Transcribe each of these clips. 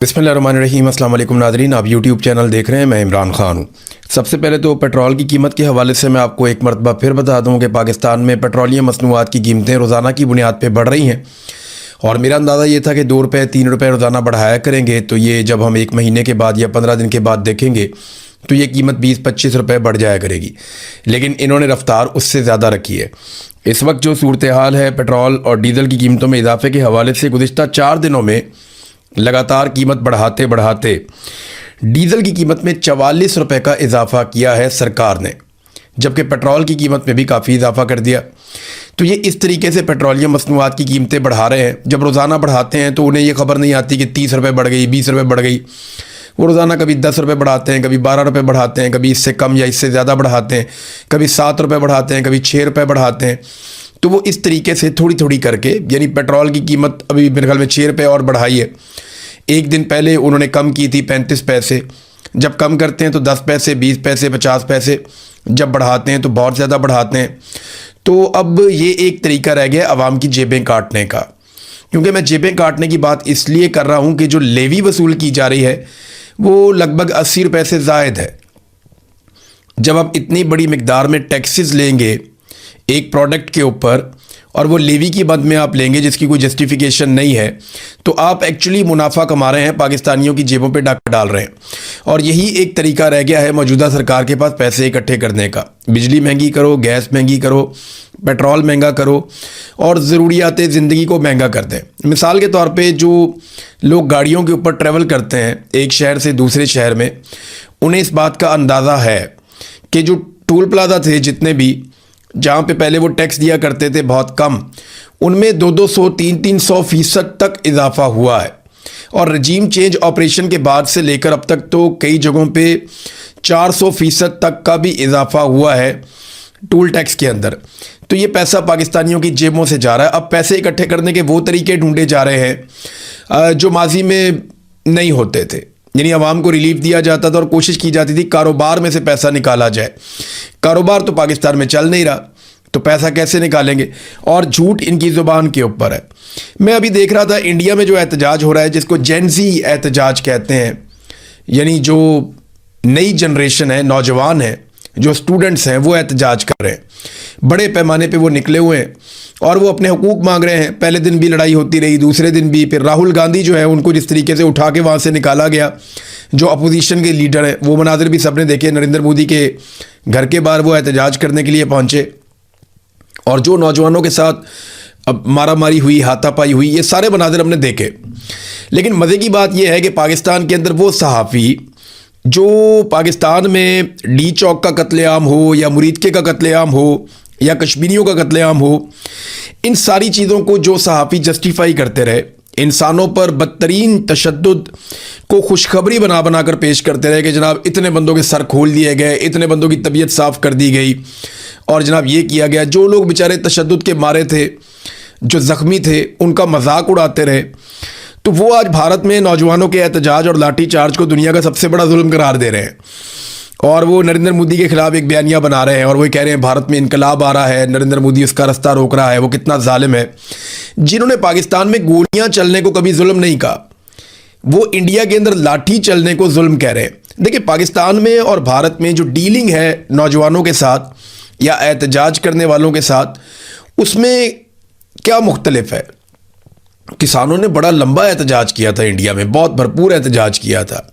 बिस्मिल्लाहिर्रहमानिर्रहीम। अस्सलाम वालेकुम नाज़रीन, आप यूट्यूब चैनल देख रहे हैं। मैं इमरान ख़ान हूँ। सबसे पहले तो पेट्रोल की कीमत के हवाले से मैं आपको एक मरतबा फिर बता दूँ कि पाकिस्तान में पेट्रोलियम मसनूआत की कीमतें रोज़ाना की बुनियाद पर बढ़ रही हैं और मेरा अंदाज़ा ये था कि 2 रुपये 3 रुपये रोज़ाना बढ़ाया करेंगे, तो ये जब हम 1 महीने के बाद या 15 दिन के बाद देखेंगे तो ये कीमत 20-25 रुपये बढ़ जाया करेगी। लेकिन इन्होंने रफ्तार उससे ज़्यादा रखी है। इस वक्त जो सूरत हाल है पेट्रोल और डीज़ल की कीमतों में इजाफे के हवाले से, गुज़िश्ता 4 दिनों में लगातार कीमत बढ़ाते बढ़ाते डीज़ल की कीमत में 44 रुपये का इजाफा किया है सरकार ने, जबकि पेट्रोल की कीमत में भी काफ़ी इजाफा कर दिया। तो ये इस तरीके से पेट्रोलियम मसनूआत की कीमतें बढ़ा रहे हैं। जब रोज़ाना बढ़ाते हैं तो उन्हें ये खबर नहीं आती कि 30 रुपये बढ़ गई, 20 रुपये बढ़ गई। वो रोज़ाना कभी 10 रुपये बढ़ाते हैं, कभी 12 रुपये बढ़ाते हैं, कभी इससे कम या इससे ज़्यादा बढ़ाते हैं, कभी 7 रुपये बढ़ाते हैं, कभी 6 रुपये बढ़ाते हैं। तो वो इस तरीके से थोड़ी थोड़ी करके, यानी पेट्रोल की कीमत अभी मेरे ख्याल में 6 रुपये और बढ़ाई है। एक दिन पहले उन्होंने कम की थी 35 पैसे। जब कम करते हैं तो 10 पैसे, 20 पैसे, 50 पैसे। जब बढ़ाते हैं तो बहुत ज़्यादा बढ़ाते हैं। तो अब ये एक तरीका रह गया आवाम की जेबें काटने का। क्योंकि मैं जेबें काटने की बात इसलिए कर रहा हूँ कि जो लेवी वसूल की जा रही है वो लगभग 80 रुपये से ज़ायद है। जब आप इतनी बड़ी मिकदार में टैक्सेस लेंगे एक प्रोडक्ट के ऊपर और वो लेवी की मद में आप लेंगे जिसकी कोई जस्टिफिकेशन नहीं है, तो आप एक्चुअली मुनाफा कमा रहे हैं, पाकिस्तानियों की जेबों पे डाका डाल रहे हैं। और यही एक तरीका रह गया है मौजूदा सरकार के पास पैसे इकट्ठे करने का। बिजली महंगी करो, गैस महंगी करो, पेट्रोल महंगा करो और ज़रूरियात ज़िंदगी को महंगा कर दें। मिसाल के तौर पर जो लोग गाड़ियों के ऊपर ट्रैवल करते हैं एक शहर से दूसरे शहर में, उन्हें इस बात का अंदाज़ा है कि जो टोल प्लाजा थे जितने भी, जहाँ पे पहले वो टैक्स दिया करते थे बहुत कम, उनमें 200-200, 300-300% तक इजाफा हुआ है। और रजीम चेंज ऑपरेशन के बाद से लेकर अब तक तो कई जगहों पे 400% तक का भी इजाफा हुआ है टोल टैक्स के अंदर। तो ये पैसा पाकिस्तानियों की जेबों से जा रहा है। अब पैसे इकट्ठे करने के वो तरीके ढूंढे जा रहे हैं जो माजी में नहीं होते थे। यानी आवाम को रिलीफ दिया जाता था और कोशिश की जाती थी कारोबार में से पैसा निकाला जाए। कारोबार तो पाकिस्तान में चल नहीं रहा, तो पैसा कैसे निकालेंगे? और झूठ इनकी ज़ुबान के ऊपर है। मैं अभी देख रहा था इंडिया में जो एहतजाज हो रहा है, जिसको जेनजी एहतजाज कहते हैं, यानी जो नई जनरेशन है, नौजवान है, जो स्टूडेंट्स हैं, वो एहतजाज कर रहे हैं। बड़े पैमाने पे वो निकले हुए हैं और वो अपने हुकूक मांग रहे हैं। पहले दिन भी लड़ाई होती रही, दूसरे दिन भी। फिर राहुल गांधी जो है उनको जिस तरीके से उठा के वहाँ से निकाला गया, जो अपोजिशन के लीडर हैं, वो मनाज़िर भी सबने देखे। नरेंद्र मोदी के घर के बाहर वो एहतजाज करने के लिए पहुँचे और जो नौजवानों के साथ अब मारामारी हुई, हाथापाई हुई, ये सारे मनाज़िर हमने देखे। लेकिन मज़े की बात यह है कि पाकिस्तान के अंदर वो सहाफ़ी जो पाकिस्तान में डी चौक का कत्लेआम हो या मुरीदके का कत्लेआम हो या कश्मीरियों का कत्लेआम हो, इन सारी चीज़ों को जो सहाफ़ी जस्टिफाई करते रहे, इंसानों पर बदतरीन तशद्दुद को खुशखबरी बना बना कर पेश करते रहे कि जनाब इतने बंदों के सर खोल दिए गए, इतने बंदों की तबीयत साफ़ कर दी गई और जनाब ये किया गया। जो लोग बेचारे तशद्दुद के मारे थे, जो ज़ख्मी थे, उनका मजाक उड़ाते रहे। तो वो आज भारत में नौजवानों के एहतजाज और लाठी चार्ज को दुनिया का सबसे बड़ा जुल्म करार दे रहे हैं। और वो नरेंद्र मोदी के खिलाफ एक बयानिया बना रहे हैं और वो कह रहे हैं भारत में इनकलाब आ रहा है, नरेंद्र मोदी उसका रास्ता रोक रहा है, वो कितना जालिम है। जिन्होंने पाकिस्तान में गोलियां चलने को कभी जुल्म नहीं कहा, वो इंडिया के अंदर लाठी चलने को जुल्म कह रहे हैं। देखिए, पाकिस्तान में और भारत में जो डीलिंग है नौजवानों के साथ या एहतजाज करने वालों के साथ, उसमें क्या मुख्तलिफ है। किसानों ने बड़ा लंबा एहतजाज किया था इंडिया में, बहुत भरपूर एहतजाज किया था,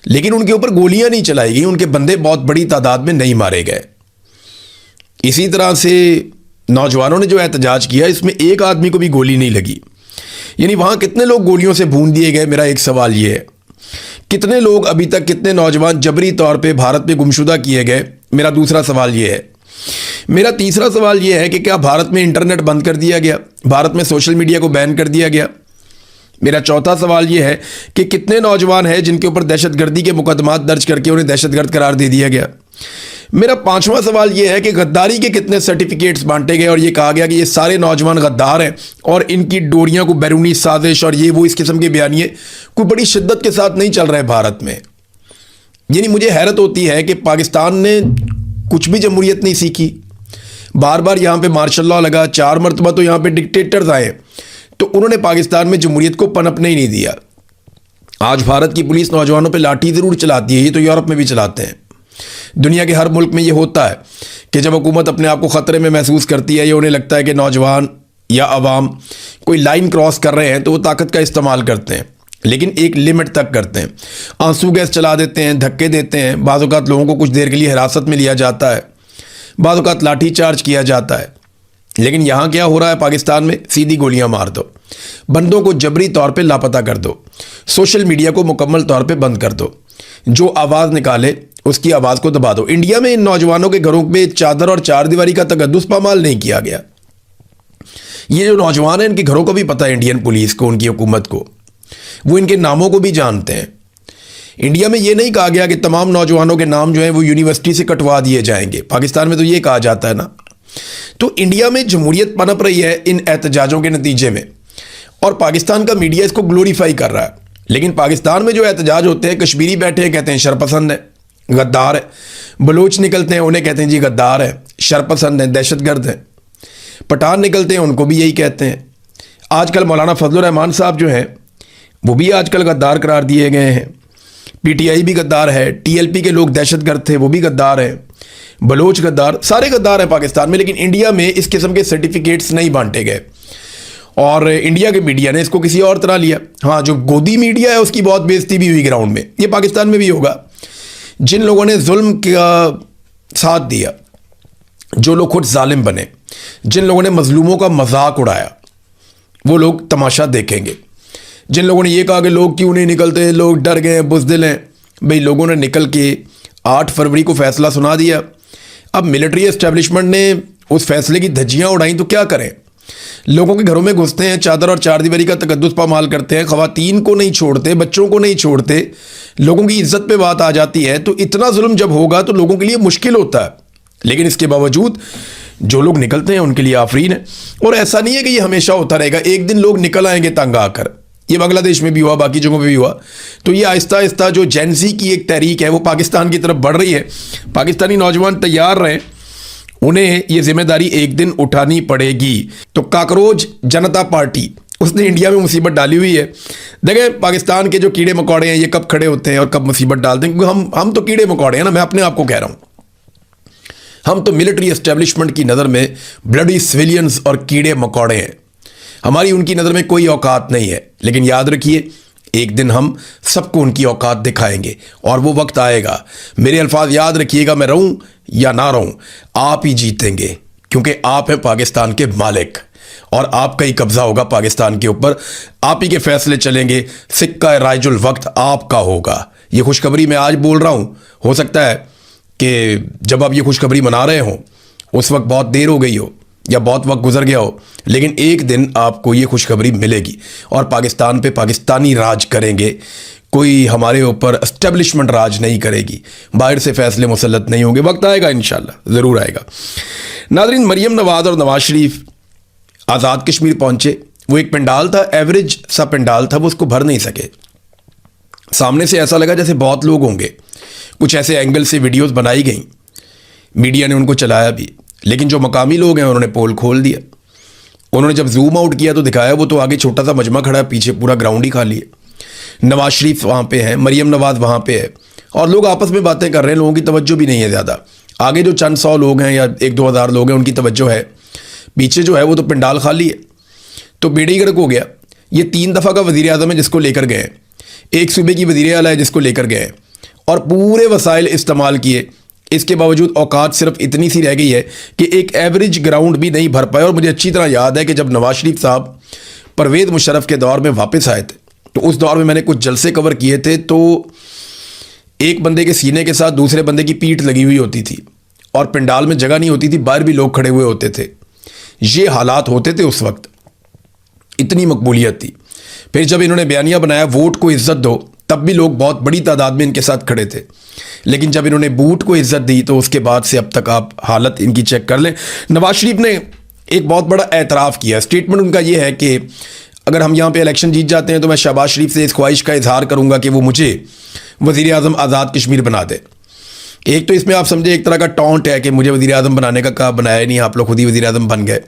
लेकिन उनके ऊपर गोलियां नहीं चलाई गई, उनके बंदे बहुत बड़ी तादाद में नहीं मारे गए। इसी तरह से नौजवानों ने जो एहतजाज किया, इसमें एक आदमी को भी गोली नहीं लगी। यानी वहाँ कितने लोग गोलियों से भून दिए गए? मेरा एक सवाल ये है, कितने लोग अभी तक, कितने नौजवान जबरी तौर पे भारत में गुमशुदा किए गए? मेरा दूसरा सवाल ये है। मेरा तीसरा सवाल ये है कि क्या भारत में इंटरनेट बंद कर दिया गया? भारत में सोशल मीडिया को बैन कर दिया गया? मेरा चौथा सवाल ये है कि कितने नौजवान हैं जिनके ऊपर दहशतगर्दी के मुकदमात दर्ज करके उन्हें दहशतगर्द करार दे दिया गया? मेरा पांचवा सवाल ये है कि गद्दारी के कितने सर्टिफिकेट्स बांटे गए और ये कहा गया कि ये सारे नौजवान गद्दार हैं और इनकी डोरियां को बैरूनी साजिश और ये वो इस किस्म के बयानिए कोई बड़ी शिद्दत के साथ नहीं चल रहे भारत में। यानी मुझे हैरत होती है कि पाकिस्तान ने कुछ भी जमहूरियत नहीं सीखी। बार बार यहाँ पे मार्शल लॉ लगा, 4 मरतबा तो यहाँ पे डिक्टेटर्स आए, तो उन्होंने पाकिस्तान में जमहूरियत को पनपने ही नहीं दिया। आज भारत की पुलिस नौजवानों पे लाठी ज़रूर चलाती है, ये तो यूरोप में भी चलाते हैं। दुनिया के हर मुल्क में ये होता है कि जब हुकूमत अपने आप को ख़तरे में महसूस करती है या उन्हें लगता है कि नौजवान या अवाम कोई लाइन क्रॉस कर रहे हैं तो वो ताकत का इस्तेमाल करते हैं, लेकिन एक लिमिट तक करते हैं। आंसू गैस चला देते हैं, धक्के देते हैं, बाज़ औक़ात लोगों को कुछ देर के लिए हिरासत में लिया जाता है, बाज़ औक़ात लाठी चार्ज किया जाता है। लेकिन यहाँ क्या हो रहा है पाकिस्तान में? सीधी गोलियां मार दो, बंदों को जबरी तौर पे लापता कर दो, सोशल मीडिया को मुकम्मल तौर पे बंद कर दो, जो आवाज़ निकाले उसकी आवाज़ को दबा दो। इंडिया में इन नौजवानों के घरों में चादर और चारदीवारी का तकद्दुस पामाल नहीं किया गया। ये जो नौजवान हैं इनके घरों को भी पता है, इंडियन पुलिस को, उनकी हुकूमत को, वो इनके नामों को भी जानते हैं। इंडिया में ये नहीं कहा गया कि तमाम नौजवानों के नाम जो हैं वो यूनिवर्सिटी से कटवा दिए जाएंगे। पाकिस्तान में तो ये कहा जाता है ना। तो इंडिया में जमहूरियत पनप रही है इन एहतजाजों के नतीजे में, और पाकिस्तान का मीडिया इसको ग्लोरीफाई कर रहा है। लेकिन पाकिस्तान में जो एहतजाज होते हैं, कश्मीरी बैठे हैं कहते हैं शरपसंद है, गद्दार है, बलोच निकलते हैं उन्हें कहते हैं जी गद्दार है, शरपसंद है, दहशतगर्द है, पठान निकलते हैं उनको भी यही कहते हैं। आजकल मौलाना फजलुर रहमान साहब जो हैं वो भी आजकल गद्दार करार दिए गए हैं। पीटीआई भी गद्दार है, टीएलपी के लोग दहशतगर्द थे वो भी गद्दार है, बलोच गद्दार, सारे गद्दार हैं पाकिस्तान में। लेकिन इंडिया में इस किस्म के सर्टिफिकेट्स नहीं बांटे गए और इंडिया के मीडिया ने इसको किसी और तरह लिया। हाँ, जो गोदी मीडिया है उसकी बहुत बेइज्जती भी हुई ग्राउंड में। ये पाकिस्तान में भी होगा। जिन लोगों ने जुल्म का साथ दिया, जो लोग खुद जालिम बने, जिन लोगों ने मजलूमों का मजाक उड़ाया, वो लोग तमाशा देखेंगे। जिन लोगों ने ये कहा कि लोग क्यों नहीं निकलते, लोग डर गए, बुज़दिल हैं, भाई लोगों ने निकल के 8 फरवरी को फैसला सुना दिया। अब मिलिट्री एस्टेब्लिशमेंट ने उस फैसले की धज्जियां उड़ाई तो क्या करें? लोगों के घरों में घुसते हैं, चादर और चारदीवारी का तकद्दुस पामाल करते हैं, ख़वातीन को नहीं छोड़ते, बच्चों को नहीं छोड़ते, लोगों की इज्जत पे बात आ जाती है। तो इतना जुल्म जब होगा तो लोगों के लिए मुश्किल होता है। लेकिन इसके बावजूद जो लोग निकलते हैं उनके लिए आफरीन है। और ऐसा नहीं है कि ये हमेशा होता रहेगा, एक दिन लोग निकल आएंगे तंग आकर। ये बांग्लादेश में भी हुआ, बाकी जगहों पे भी हुआ। तो ये आहिस्ता आहिस्ता जो जेंजी की एक तहरीक है वो पाकिस्तान की तरफ बढ़ रही है। पाकिस्तानी नौजवान तैयार रहें, उन्हें ये जिम्मेदारी एक दिन उठानी पड़ेगी। तो काकरोच जनता पार्टी उसने इंडिया में मुसीबत डाली हुई है। देखें पाकिस्तान के जो कीड़े मकोड़े हैं ये कब खड़े होते हैं और कब मुसीबत डालते हैं, क्योंकि हम तो कीड़े मकोड़े हैं ना। मैं अपने आप को कह रहा हूँ, हम तो मिलिट्री एस्टेब्लिशमेंट की नज़र में ब्लडी सिविलियंस और कीड़े मकोड़े हैं। हमारी उनकी नज़र में कोई औकात नहीं है। लेकिन याद रखिए, एक दिन हम सबको उनकी औकात दिखाएंगे और वो वक्त आएगा। मेरे अल्फाज याद रखिएगा, मैं रहूं या ना रहूं, आप ही जीतेंगे, क्योंकि आप हैं पाकिस्तान के मालिक और आपका ही कब्जा होगा पाकिस्तान के ऊपर। आप ही के फैसले चलेंगे, सिक्का राइजुल वक्त आपका होगा। ये खुशखबरी मैं आज बोल रहा हूं, हो सकता है कि जब आप ये खुशखबरी मना रहे हो उस वक्त बहुत देर हो गई हो या बहुत वक्त गुजर गया हो, लेकिन एक दिन आपको ये खुशखबरी मिलेगी और पाकिस्तान पे पाकिस्तानी राज करेंगे। कोई हमारे ऊपर एस्टेब्लिशमेंट राज नहीं करेगी, बाहर से फैसले मुसल्लत नहीं होंगे। वक्त आएगा, इंशाल्लाह ज़रूर आएगा। नाज़रीन, मरीम नवाज़ और नवाज शरीफ आज़ाद कश्मीर पहुंचे। वो एक पंडाल था, एवरेज सा पंडाल था, वो उसको भर नहीं सके। सामने से ऐसा लगा जैसे बहुत लोग होंगे। कुछ ऐसे एंगल से वीडियोस बनाई गई, मीडिया ने उनको चलाया भी, लेकिन जो मकामी लोग हैं उन्होंने पोल खोल दिया। उन्होंने जब जूम आउट किया तो दिखाया वो तो आगे छोटा सा मजमा खड़ा है, पीछे पूरा ग्राउंड ही खाली है। नवाज शरीफ वहाँ पे हैं, मरीम नवाज वहाँ पे है और लोग आपस में बातें कर रहे हैं। लोगों की तवज्जो भी नहीं है ज़्यादा। आगे जो चंद 100 लोग हैं या 1-2 हज़ार लोग हैं उनकी तवज्जो है, पीछे जो है वो तो पंडाल खाली है। तो बेड़ी गर्क हो गया। ये 3 दफ़ा का वज़ीर आज़म है जिसको लेकर गए, एक सूबे की वज़ीर आला है जिसको लेकर गए और पूरे वसाइल इस्तेमाल किए। इसके बावजूद औकात सिर्फ इतनी सी रह गई है कि एक एवरेज ग्राउंड भी नहीं भर पाए। और मुझे अच्छी तरह याद है कि जब नवाज शरीफ साहब परवेज़ मुशर्रफ के दौर में वापस आए थे तो उस दौर में मैंने कुछ जलसे कवर किए थे। तो एक बंदे के सीने के साथ दूसरे बंदे की पीठ लगी हुई होती थी और पंडाल में जगह नहीं होती थी, बाहर भी लोग खड़े हुए होते थे। ये हालात होते थे उस वक्त, इतनी मकबूलियत थी। फिर जब इन्होंने बयानिया बनाया वोट को इज्जत दो, तब भी लोग बहुत बड़ी तादाद में इनके साथ खड़े थे। लेकिन जब इन्होंने बूट को इज्जत दी तो उसके बाद से अब तक आप हालत इनकी चेक कर लें। नवाज शरीफ ने एक बहुत बड़ा एतराफ़ किया। स्टेटमेंट उनका ये है कि अगर हम यहाँ पे इलेक्शन जीत जाते हैं तो मैं शहबाज शरीफ से इस ख्वाहिश का इजहार करूँगा कि वो मुझे वज़ीर आज़म आज़ाद कश्मीर बना दे। एक तो इसमें आप समझे एक तरह का टॉन्ट है कि मुझे वज़ीर आज़म बनाने का कहा, बनाया नहीं, आप लोग खुद ही वज़ीर आज़म बन गए।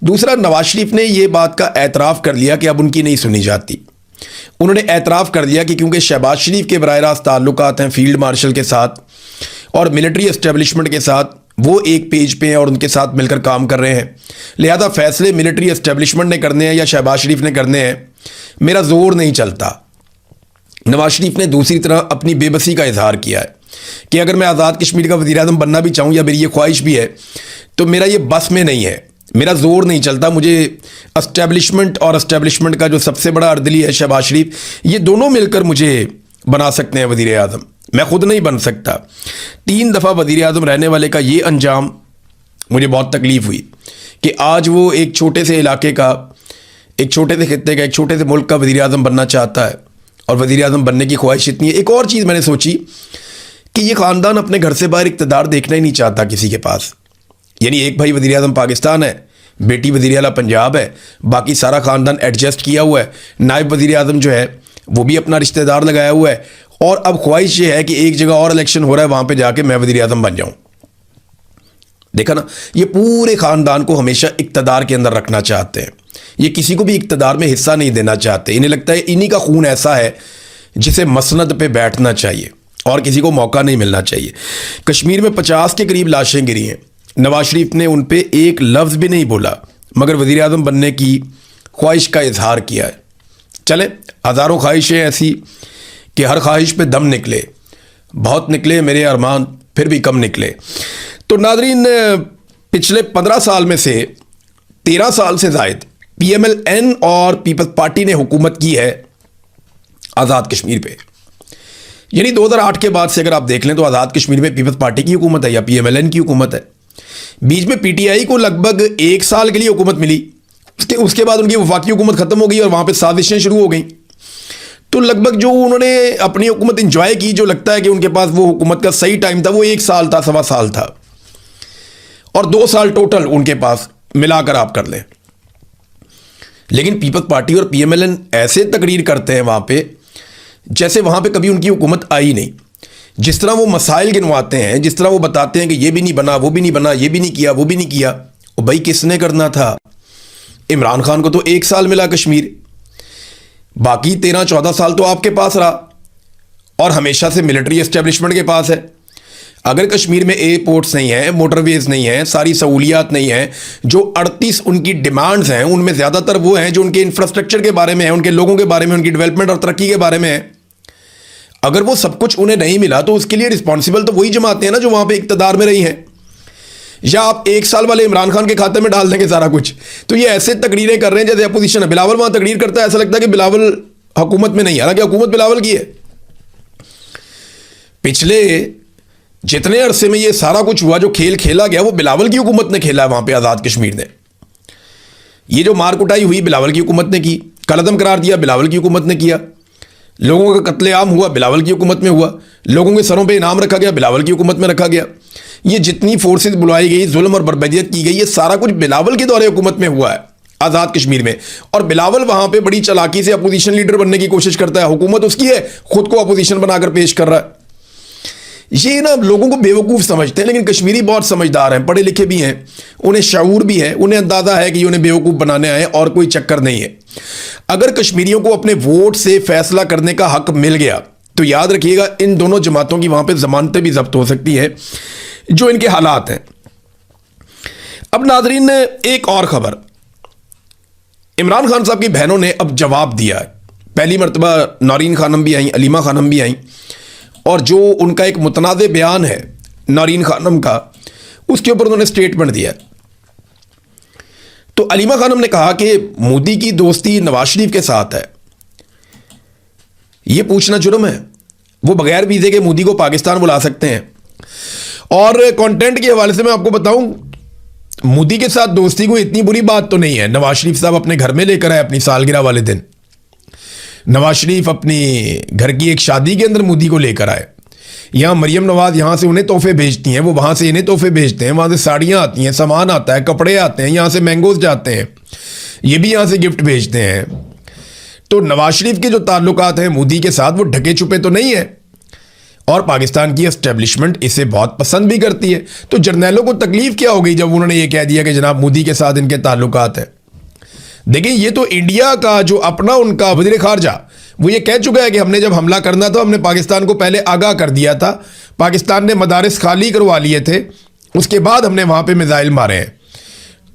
दूसरा, नवाज शरीफ ने ये बात का एतराफ़ कर लिया कि अब उनकी नहीं सुनी जाती। उन्होंने एतराफ़ कर दिया कि क्योंकि शहबाज शरीफ के बराह रास्त ताल्लुकात हैं फील्ड मार्शल के साथ और मिलिट्री एस्टेब्लिशमेंट के साथ, वो एक पेज पे हैं और उनके साथ मिलकर काम कर रहे हैं, लिहाजा फैसले मिलिट्री एस्टेब्लिशमेंट ने करने हैं या शहबाज शरीफ ने करने हैं, मेरा जोर नहीं चलता। नवाज शरीफ ने दूसरी तरफ अपनी बेबसी का इजहार किया है कि अगर मैं आज़ाद कश्मीर का वज़ीर आज़म बनना भी चाहूँ या मेरी ये ख्वाहिश भी है तो मेरा ये बस में नहीं है, मेरा जोर नहीं चलता। मुझे एस्टेब्लिशमेंट और एस्टेब्लिशमेंट का जो सबसे बड़ा अर्दली है शहबाज शरीफ, ये दोनों मिलकर मुझे बना सकते हैं वज़ीर आज़म, मैं खुद नहीं बन सकता। 3 दफ़ा वज़ीर आज़म रहने वाले का ये अंजाम मुझे बहुत तकलीफ़ हुई कि आज वो एक छोटे से इलाके का, एक छोटे से खित्ते का, एक छोटे से मुल्क का वज़ीर आज़म बनना चाहता है और वज़ीर आज़म बनने की ख्वाहिश इतनी है। एक और चीज़ मैंने सोची कि ये ख़ानदान अपने घर से बाहर इक़्तिदार देखना ही नहीं चाहता किसी के पास। यानी एक भाई वज़ीर आज़म पाकिस्तान है, बेटी वज़ीर आला पंजाब है, बाकी सारा ख़ानदान एडजस्ट किया हुआ है। नायब वज़ीर आज़म जो है वो भी अपना रिश्तेदार लगाया हुआ है और अब ख्वाहिश ये है कि एक जगह और इलेक्शन हो रहा है, वहाँ पे जाके मैं वज़ीर आज़म बन जाऊँ। देखा ना, ये पूरे ख़ानदान को हमेशा इक़्तिदार के अंदर रखना चाहते हैं, ये किसी को भी इक़्तिदार में हिस्सा नहीं देना चाहते। इन्हें लगता है इन्हीं का खून ऐसा है जिसे मसनद पे बैठना चाहिए और किसी को मौका नहीं मिलना चाहिए। कश्मीर में 50 के करीब लाशें गिरी हैं, नवाज शरीफ ने उन पे एक लफ्ज़ भी नहीं बोला, मगर वज़ीर आज़म बनने की ख्वाहिश का इजहार किया है। चले, हज़ारों ख्वाहिशें ऐसी कि हर ख्वाहिश पे दम निकले, बहुत निकले मेरे अरमान, फिर भी कम निकले। तो नाज़रीन, पिछले 15 साल में से 13 साल से ज़ायद PMLN और पीपल्स पार्टी ने हुकूमत की है आज़ाद कश्मीर पे। यानी 2008 के बाद से अगर आप देख लें तो आज़ाद कश्मीर में पीपल्स पार्टी की हुकूमत है या PMLN की हुकूमत है। बीच में PTI को लगभग 1 साल के लिए हुकूमत मिली, उसके बाद उनकी वफाकी हुकूमत ख़त्म हो गई और वहाँ पे साजिशें शुरू हो गई। तो लगभग जो उन्होंने अपनी हुकूमत इंजॉय की, जो लगता है कि उनके पास वो हुकूमत का सही टाइम था, वो 1 साल था, 1.25 साल था, और 2 साल टोटल उनके पास मिलाकर आप कर लें। लेकिन पीपल्स पार्टी और PMLN ऐसे तकरीर करते हैं वहाँ पे जैसे वहाँ पे कभी उनकी हुकूमत आई नहीं। जिस तरह वो मसाइल गिनवाते हैं, जिस तरह वो बताते हैं कि ये भी नहीं बना, वो भी नहीं बना, ये भी नहीं किया, वो भी नहीं किया, और भाई किसने करना था? इमरान खान को तो 1 साल मिला कश्मीर, बाकी 13-14 साल तो आपके पास रहा और हमेशा से मिलिट्री एस्टेब्लिशमेंट के पास है। अगर कश्मीर में एयरपोर्ट्स नहीं है, मोटरवेज नहीं है, सारी सहूलियात नहीं है, जो 38 उनकी डिमांड्स हैं उनमें ज़्यादातर वो हैं जो उनके इंफ्रास्ट्रक्चर के बारे में है, उनके लोगों के बारे में, उनकी डेवलपमेंट और तरक्की के बारे में है। अगर वो सब कुछ उन्हें नहीं मिला तो उसके लिए रिस्पॉन्सिबल तो वही जमातें हैं ना जो वहाँ पे इक़्तिदार में रही हैं। या आप 1 साल वाले इमरान खान के खाते में डाल देंगे सारा कुछ। तो ये ऐसे तकरीरें कर रहे हैं जैसे अपोजिशन है। बिलावल वहाँ तकरीर करता है, ऐसा लगता है कि बिलावल हुकूमत में नहीं, हालांकि हुकूमत बिलावल की है। पिछले जितने अरसे में ये सारा कुछ हुआ, जो खेल खेला गया, वो बिलावल की हुकूमत ने खेला है वहाँ पे आज़ाद कश्मीर ने। ये जो मार कुटाई हुई बिलावल की हुकूमत ने की, कलअदम करार दिया बिलावल की हुकूमत ने किया, लोगों का कत्लेआम हुआ बिलावल की हुकूमत में हुआ, लोगों के सरों पे इनाम रखा गया बिलावल की हुकूमत में रखा गया। ये जितनी फोर्सेस बुलाई गई, जुल्म और बर्बरियत की गई, ये सारा कुछ बिलावल के दौरे हुकूमत में हुआ है आज़ाद कश्मीर में। और बिलावल वहाँ पे बड़ी चालाकी से अपोजिशन लीडर बनने की कोशिश करता है, हुकूमत उसकी है, खुद को अपोजिशन बनाकर पेश कर रहा है। ये ना लोगों को बेवकूफ़ समझते हैं, लेकिन कश्मीरी बहुत समझदार हैं, पढ़े लिखे भी हैं, उन्हें शऊर भी है, उन्हें अंदाज़ा है कि ये उन्हें बेवकूफ़ बनाने आए और कोई चक्कर नहीं है। अगर कश्मीरियों को अपने वोट से फैसला करने का हक मिल गया तो याद रखिएगा इन दोनों जमातों की वहाँ पे ज़मानतें भी जब्त हो सकती है, जो इनके हालात हैं। अब नाजरीन, एक और ख़बर, इमरान खान साहब की बहनों ने अब जवाब दिया है। पहली मरतबा नौरीन खानम भी आई, अलीमा खानम भी आई, और जो उनका एक मुतनाज़ बयान है नौरीन खानम का, उसके ऊपर उन्होंने स्टेटमेंट दिया। तो अलीमा खानम ने कहा कि मोदी की दोस्ती नवाज शरीफ के साथ है, यह पूछना जुर्म है। वो बगैर वीज़े के मोदी को पाकिस्तान बुला सकते हैं। और कंटेंट के हवाले से मैं आपको बताऊं, मोदी के साथ दोस्ती को इतनी बुरी बात तो नहीं है। नवाज शरीफ साहब अपने घर में लेकर आए अपनी सालगिरह वाले दिन, नवाज शरीफ अपनी घर की एक शादी के अंदर मोदी को लेकर आए। यहाँ मरियम नवाज यहाँ से उन्हें तोहफे भेजती हैं, वो वहाँ से इन्हें तोहफे भेजते हैं, वहाँ से साड़ियाँ आती हैं, सामान आता है, कपड़े आते हैं, यहाँ से मैंगोज जाते हैं, ये भी यहाँ से गिफ्ट भेजते हैं। तो नवाज शरीफ के जो ताल्लुकात हैं मोदी के साथ वो ढके छुपे तो नहीं है, और पाकिस्तान की एस्टेब्लिशमेंट इसे बहुत पसंद भी करती है। तो जर्नैलों को तकलीफ क्या हो गई जब उन्होंने ये कह दिया कि जनाब मोदी के साथ इनके ताल्लुकात हैं। देखिए, ये तो इंडिया का जो अपना उनका वज़ीर खारजा, वो ये कह चुका है कि हमने जब हमला करना था हमने पाकिस्तान को पहले आगाह कर दिया था, पाकिस्तान ने मदारिस खाली करवा लिए थे, उसके बाद हमने वहाँ पे मिसाइल मारे हैं।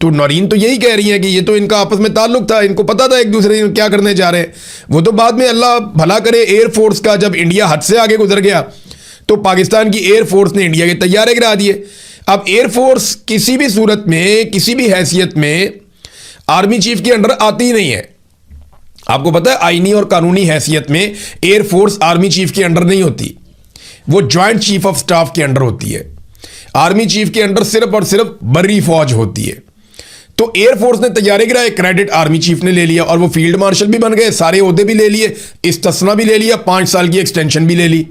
तो नौरीन तो यही कह रही है कि ये तो इनका आपस में ताल्लुक था, इनको पता था एक दूसरे को क्या करने जा रहे हैं। वो तो बाद में अल्लाह भला करे एयरफोर्स का जब इंडिया हद से आगे गुजर गया तो पाकिस्तान की एयरफोर्स ने इंडिया के तैयारे गिरा दिए। अब एयरफोर्स किसी भी सूरत में किसी भी हैसियत में आर्मी चीफ के अंडर आती ही नहीं है। आपको पता है आईनी और कानूनी हैसियत में एयरफोर्स आर्मी चीफ के अंडर नहीं होती, वो ज्वाइंट चीफ ऑफ स्टाफ के अंडर होती है। आर्मी चीफ के अंडर सिर्फ और सिर्फ बर्री फौज होती है। तो एयरफोर्स ने तैयारी गिराए, क्रेडिट आर्मी चीफ ने ले लिया और वो फील्ड मार्शल भी बन गए, सारे ओहदे भी ले लिए, इस्तिस्ना भी ले लिया, 5 साल की एक्सटेंशन भी ले ली।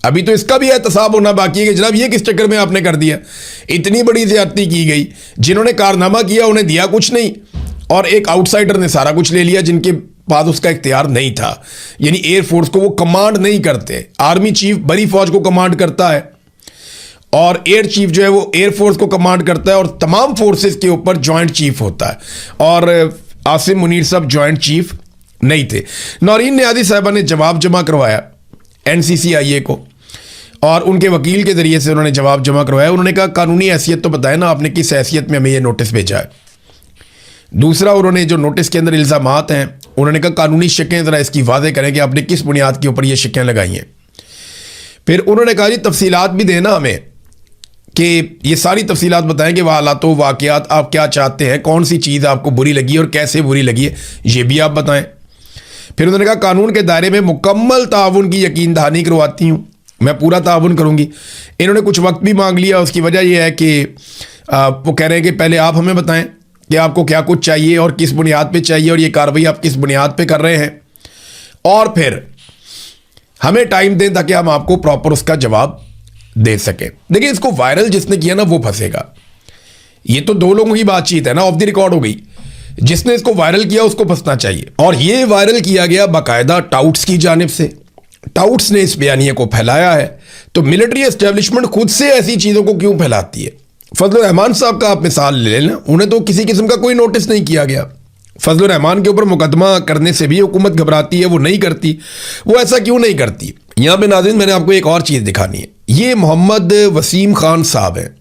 अभी तो इसका भी एहतसाब होना बाकी है कि जनाब ये किस चक्कर में आपने कर दिया। इतनी बड़ी ज्यादती की गई, जिन्होंने कारनामा किया उन्हें दिया कुछ नहीं और एक आउटसाइडर ने सारा कुछ ले लिया जिनके पास उसका इख्तियार नहीं था। यानी एयरफोर्स को वो कमांड नहीं करते, आर्मी चीफ बड़ी फौज को कमांड करता है और एयर चीफ जो है वो एयरफोर्स को कमांड करता है और तमाम फोर्सेस के ऊपर जॉइंट चीफ होता है। और आसिम मुनीर साहब जॉइंट चीफ नहीं थे। नौरीन नियाज़ी साहबा ने जवाब जमा करवाया NCCIA को और उनके वकील के जरिए से उन्होंने जवाब जमा करवाया। उन्होंने कहा कानूनी हैसियत तो बताया ना आपने, किस हैसियत में हमें ये नोटिस भेजा है। दूसरा, उन्होंने जो नोटिस के अंदर इल्ज़ामात हैं उन्होंने कहा कानूनी शकें ज़रा इसकी वाज़ेह करें कि आपने किस बुनियाद के ऊपर ये शकें लगाई हैं। फिर उन्होंने कहा जी तफसीलात भी देना हमें कि ये सारी तफसीलात बताएं कि हालातों वाक़यात आप क्या चाहते हैं, कौन सी चीज़ आपको बुरी लगी और कैसे बुरी लगी है, ये भी आप बताएं। फिर उन्होंने कहा कानून के दायरे में मुकम्मल ताउन की यकीन दहानी करवाती हूँ, मैं पूरा ताउन करूँगी। इन्होंने कुछ वक्त भी मांग लिया, उसकी वजह यह है कि वो कह रहे हैं कि पहले आप हमें बताएं कि आपको क्या कुछ चाहिए और किस बुनियाद पे चाहिए और ये कार्रवाई आप किस बुनियाद पे कर रहे हैं, और फिर हमें टाइम दें ताकि हम आपको प्रॉपर उसका जवाब दे सकें। देखिए, इसको वायरल जिसने किया ना वो फंसेगा। ये तो 2 लोगों की बातचीत है ना, ऑफ द रिकॉर्ड हो गई। जिसने इसको वायरल किया उसको फंसना चाहिए। और ये वायरल किया गया बाकायदा टाउट्स की जानिब से। टाउट्स ने इस बयानिए को फैलाया है। तो मिलिट्री एस्टेब्लिशमेंट खुद से ऐसी चीज़ों को क्यों फैलाती है? फजल रहमान साहब का आप मिसाल ले लेना, उन्हें तो किसी किस्म का कोई नोटिस नहीं किया गया। फजल रहमान के ऊपर मुकदमा करने से भी हुकूमत घबराती है, वो नहीं करती। वो ऐसा क्यों नहीं करती? यहाँ पे नाज़रीन मैंने आपको एक और चीज़ दिखानी है। ये मोहम्मद वसीम खान साहब हैं,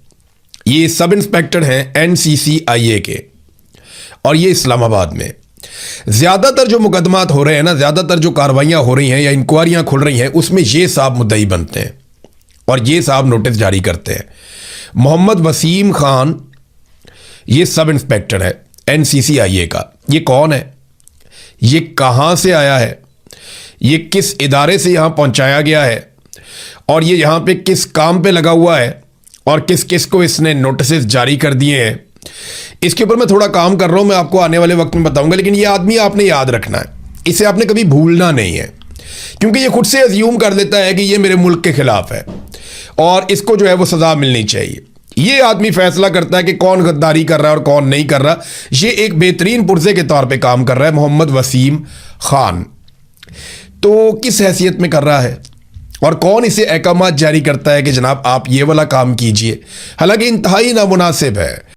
ये सब इंस्पेक्टर हैं NCCIA के और ये इस्लामाबाद में। ज़्यादातर जो मुकदमात हो रहे हैं ना, ज़्यादातर जो कार्रवाइयाँ हो रही हैं या इंक्वायरियाँ खुल रही हैं, उसमें ये साहब मुद्दई बनते हैं और ये साहब नोटिस जारी करते हैं। मोहम्मद वसीम खान ये सब इंस्पेक्टर है NCCIA का। ये कौन है? ये कहाँ से आया है? ये किस इदारे से यहाँ पहुँचाया गया है? और ये यहाँ पे किस काम पे लगा हुआ है? और किस किस को इसने नोटिस जारी कर दिए हैं? इसके ऊपर मैं थोड़ा काम कर रहा हूँ, मैं आपको आने वाले वक्त में बताऊंगा। लेकिन ये आदमी आपने याद रखना है, इसे आपने कभी भूलना नहीं है, क्योंकि ये खुद से अज्यूम कर लेता है कि ये मेरे मुल्क के खिलाफ है और इसको जो है वो सज़ा मिलनी चाहिए। ये आदमी फैसला करता है कि कौन गद्दारी कर रहा है और कौन नहीं कर रहा। ये एक बेहतरीन पुरजे के तौर पे काम कर रहा है मोहम्मद वसीम खान। तो किस हैसियत में कर रहा है और कौन इसे अहकामात जारी करता है कि जनाब आप ये वाला काम कीजिए? हालांकि इंतहाई नामुनासिब है।